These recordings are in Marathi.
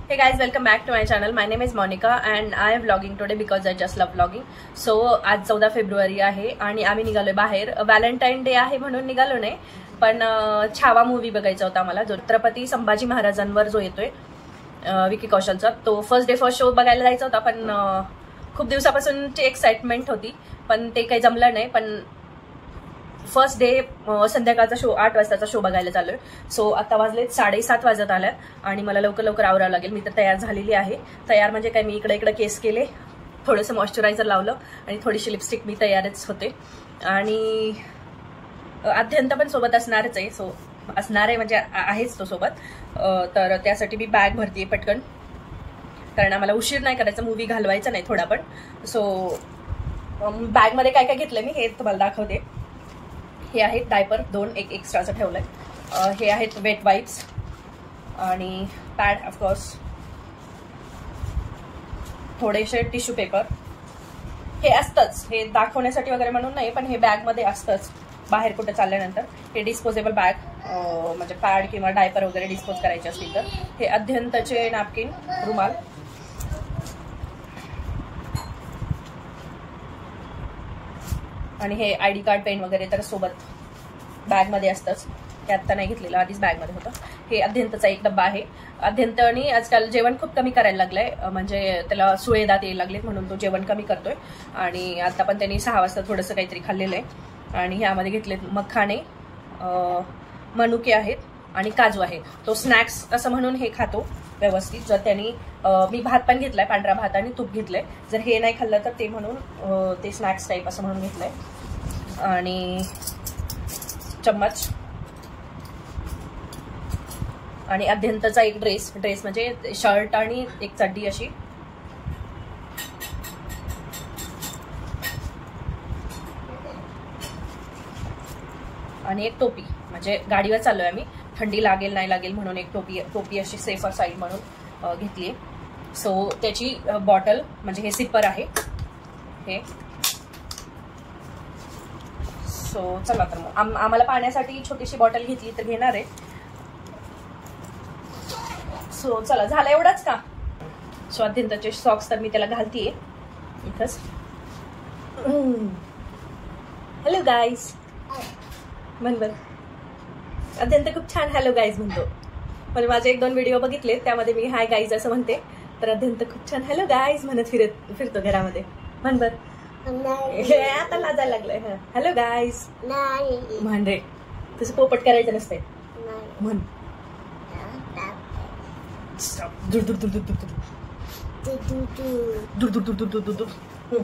Hey guys, welcome back to my channel. My name is Monica and I am vlogging today because I just love vlogging. So आज 14 फेब्रुवारी आहे आणि आम्ही निघालोय बाहेर. व्हॅलेंटाईन डे आहे म्हणून निघालो नाही, पण छावा मूवी बघायचा होता मला, जो छत्रपती संभाजी महाराजांवर जो येतोय विकी कौशलचा. तो फर्स्ट डे फर्स्ट शो बघायला जायचा होता, पण खूप दिवसापासूनची एक्साइटमेंट होती, पण ते काही जमलं नाही. पण फर्स्ट डे संध्याकाळचा शो 8 वाजताचा शो बघायला चाललोय. सो आता वाजले 7:30 वाजत आल्यात आणि मला लवकर लवकर आवरावं लागेल. मी तर तयार झालेली आहे. तयार म्हणजे काय, मी इकडे इकडे केस केले, थोडंसं मॉइश्चरायझर लावलं आणि थोडीशी लिपस्टिक, मी तयारच होते. आणि अध्यंत पण सोबत असणारच आहे. सो असणार आहे म्हणजे आहेच तो सोबत. तर त्यासाठी मी बॅग भरतीये पटकन, कारण आम्हाला उशीर नाही करायचा, मूवी घालवायचा नाही थोडा पण. सो बॅगमध्ये काय काय घेतलंय मी हे तुम्हाला दाखवते. हे आहेत डायपर 2, एक एक्स्ट्राचं ठेवलंय. हे आहेत वेट वाईप्स आणि पॅड, ऑफकोर्स थोडेसे टिश्यू पेपर. हे असतंच, हे दाखवण्यासाठी वगैरे म्हणून नाही, पण हे बॅगमध्ये असतंच बाहेर कुठे चालल्यानंतर. हे डिस्पोजेबल बॅग, म्हणजे पॅड किंवा डायपर वगैरे डिस्पोज करायचे असतील तर. हे अध्यंतचे नॅपकिन, रुमाल. आणि हे आयडी कार्ड, पेन वगैरे तर सोबत बॅगमध्ये असतंच. हे आत्ता नाही घेतलेलं, आधीच बॅगमध्ये होतं. हे अध्यंतचा एक डब्बा आहे. अध्यंतनी आजकाल जेवण खूप कमी करायला लागलंय, म्हणजे त्याला सुळे दात यायला लागलेत म्हणून तो जेवण कमी करतोय. आणि आता पण त्यांनी 6 वाजता थोडंसं काहीतरी खाल्लेलं आहे. आणि ह्यामध्ये घेतलेत मखाणे, मनुके आहेत आणि काजू आहे. तो स्नॅक्स असं म्हणून हे खातो व्यवस्थित. जर त्यांनी मी भात पण घेतलाय, पांढरा भात आणि तूप घेतलंय. जर हे नाही खाल्लं तर ते म्हणून ते स्नॅक्स टाईप असं म्हणून घेतलंय. आणि चम्मच आणि अध्यंतचा एक ड्रेस म्हणजे शर्ट आणि एक चड्डी अशी. आणि एक टोपी, म्हणजे गाडीवर चाललोय आम्ही, थंडी लागेल नाही लागेल म्हणून एक टोपी अशी सेफर साईड म्हणून घेतलीये. सो त्याची बॉटल, म्हणजे हे सिपर आहे हे. सो चला तर मग आम्हाला पाण्यासाठी छोटीशी बॉटल घेतली तर घेणार आहे. सो चला, झालं एवढंच का. सो अत्यंतचे सॉक्स तर मी त्याला घालतीये इथंच. हॅलो गाईज म्हण बर. अत्यंत खूप छान हॅलो गाईज म्हणतो. म्हणजे माझे 1-2 व्हिडिओ बघितले, त्यामध्ये मी हाय गाईज असं म्हणते. तर अत्यंत खूप छान हॅलो गाईज म्हणत फिरतो घरामध्ये. म्हण बर. आता लाजायला लागलंय. हॅलो गाईज म्हण रे. तसं पोपट करायचं नसतंय. म्हण.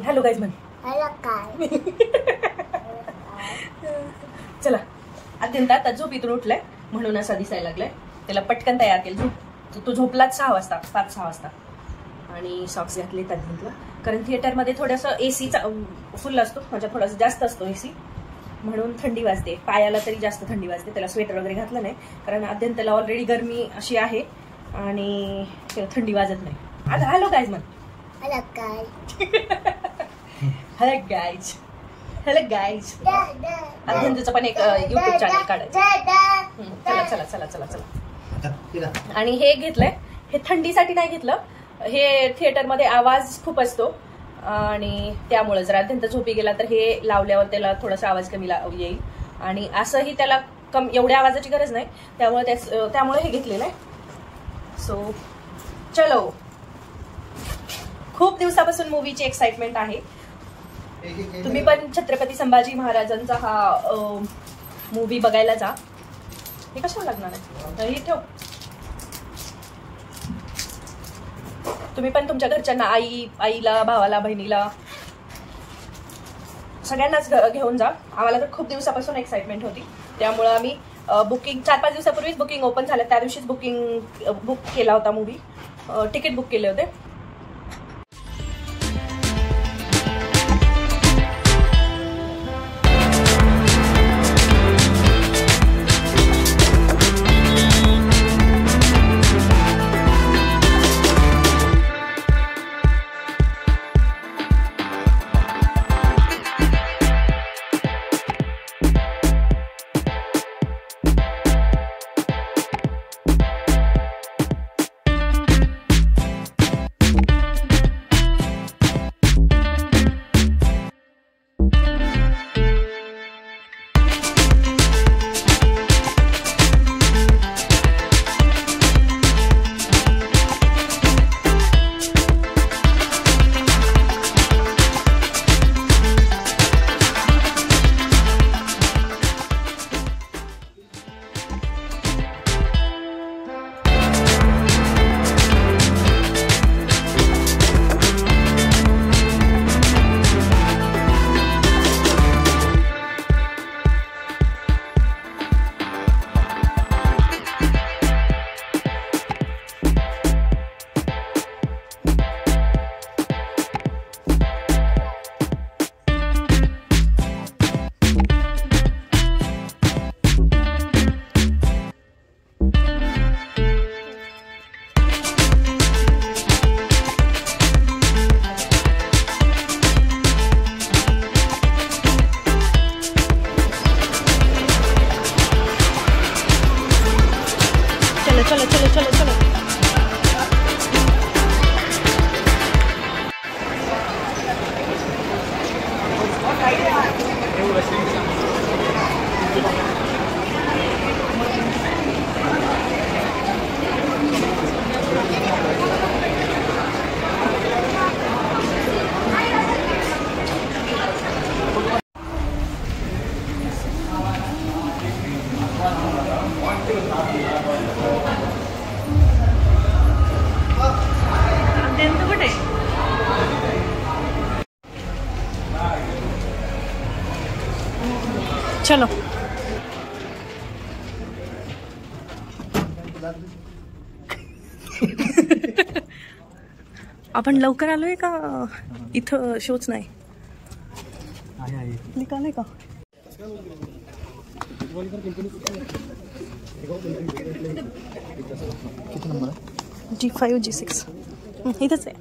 हॅलो गाईज म्हण. चला, अत्यंत आता झोपीतून उठलाय म्हणून असा दिसायला लागलाय. त्याला पटकन तयार केलं. तो झोपलाच 6 वाजता, 5-6 वाजता. आणि सॉक्स घातले अत्यंतला, कारण थिएटरमध्ये थोडंसं एसीचा फुल असतो, म्हणजे थोडासा जास्त असतो एसी, म्हणून थंडी वाजते. पायाला तरी जास्त थंडी वाजते. त्याला स्वेटर वगैरे घातलं नाही, कारण अत्यंतला ऑलरेडी गरमी अशी आहे आणि थंडी वाजत नाही. आता हॅलो गाईज म्हण. Hello guys. Hello guys. अत्यंतचं पण एक युट्यूब चॅनल काढायचं. चला चला चला चला चला. आणि हे घेतलंय, हे थंडीसाठी नाही घेतलं. हे थिएटरमध्ये आवाज खूप असतो आणि त्यामुळे जर अत्यंत झोपी गेला तर हे लावल्यावर त्याला थोडासा आवाज कमी येईल. आणि असंही त्याला एवढ्या आवाजाची गरज नाही, त्यामुळे हे घेतलेलं आहे. सो चलो, खूप दिवसापासून मूवीची एक्साइटमेंट आहे. तुम्ही पण छत्रपती संभाजी महाराजांचा हा मूवी बघायला जा. हे कशाला लागणार आहे, हे ठेव. तुम्ही पण तुमच्या घरच्यांना, आईला, भावाला, बहिणीला, सगळ्यांनाच घेऊन जा. आम्हाला तर खूप दिवसापासून एक्साइटमेंट होती, त्यामुळे आम्ही बुकिंग 4-5 दिवसापूर्वीच बुकिंग ओपन झालं, त्या दिवशीच बुक केला होता मूवी. तिकीट बुक केले होते. चलो आपण लवकर आलोय का इथं शोच नाही निघालोय का G5 G6 इथंच आहे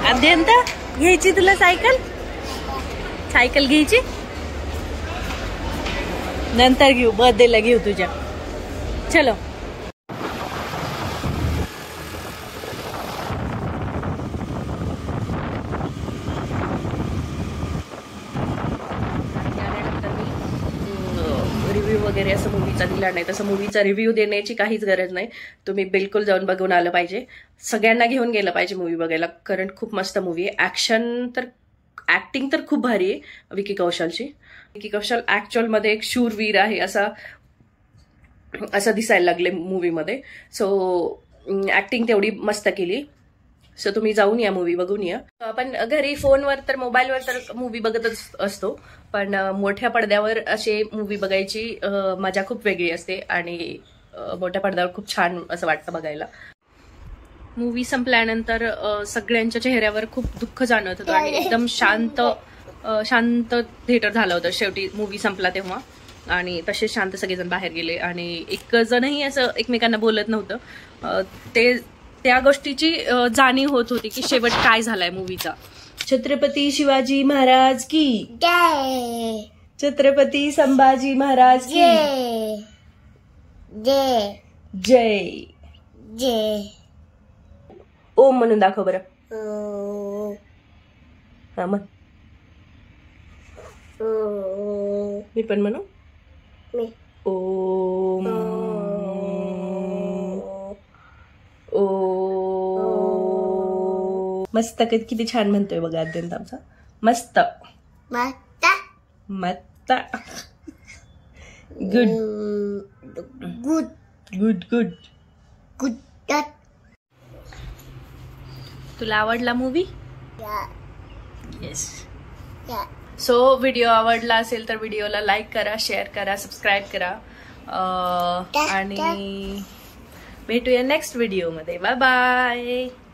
अद्यंत घ्यायची तुला सायकल घ्यायची नंतर घेऊ बर्थडेला घेऊ तुझ्या चलो रिव्ह्यू वगैरे असं मूवीचा दिला नाही तसं मूवीचा रिव्ह्यू देण्याची काहीच गरज नाही तुम्ही बिलकुल जाऊन बघून आलं पाहिजे सगळ्यांना घेऊन गेलं पाहिजे मूवी बघायला कारण खूप मस्त मूवी आहे ऍक्टिंग तर खूप भारी आहे विकी कौशलची विकी कौशल ऍक्च्युअल एक शूरवीर आहे असं दिसायला लागले मूवीमध्ये सो ऍक्टिंग तेवढी मस्त केली सो तुम्ही जाऊन या मूवी बघून या आपण घरी फोनवर तर मोबाईलवर तर मूवी बघतच असतो पण मोठ्या पडद्यावर असे मूवी बघायची मजा खूप वेगळी असते आणि मोठ्या पडद्यावर खूप छान असं वाटतं बघायला मूवी संपल्यानंतर सगळ्यांच्या चेहऱ्यावर खूप दुःख जाणवत होतं आणि एकदम शांत थिएटर झालं होतं शेवटी मूवी संपला तेव्हा आणि तसेच शांत सगळेजण बाहेर गेले आणि एक जणही असं एकमेकांना बोलत नव्हतं त्या गोष्टीची जाणीव होत होती की शेवट काय झालाय मूवीचा छत्रपती शिवाजी महाराज की जय छत्रपती संभाजी महाराज की जय जय जय ओम म्हणून दाखव बरं हा मग मी पण म्हणू ओम ओ मस्त किती छान म्हणतोय बघा अत्यंत आमचा मस्त मस्त मस्त good good good good good तुला आवडला मूवी येस सो व्हिडिओ आवडला असेल तर व्हिडिओला लाईक करा शेअर करा सबस्क्राईब करा आणि भेटूया नेक्स्ट व्हिडिओमध्ये बाय बाय